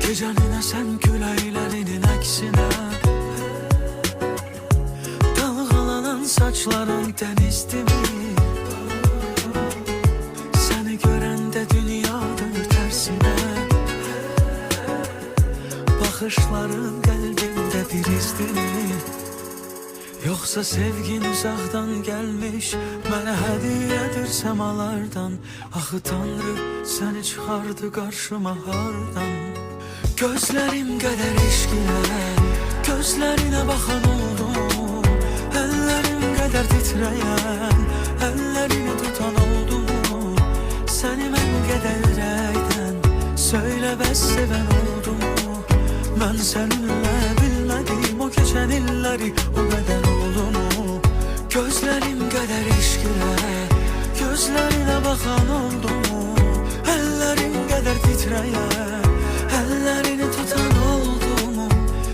Gecenin sen küləklərinin əksinə, dalğalanan saçların dənizdir. Səni görəndə dünya dönür tərsinə, baxışların qəlbimdə bir izdir. Yoxsa sevgin uzaqdan gəlmiş, mənə hədiyyədir səmalardan. Axı Tanrı səni çıxardı qarşıma hardan. Gözlərim qədər eşqilə, gözlərinə baxan oldum. Əllərim qədər titrəyən, əllərini tutan oldum. Səni mən qədər ürəkdən söylə bəs sevən oldum. Mən səninlə bilmədim o keçən illəri, o qədər oldu mu? Gözlərim qədər eşqilə, gözlərinə baxan oldum. Əllərim qədər titrəyən,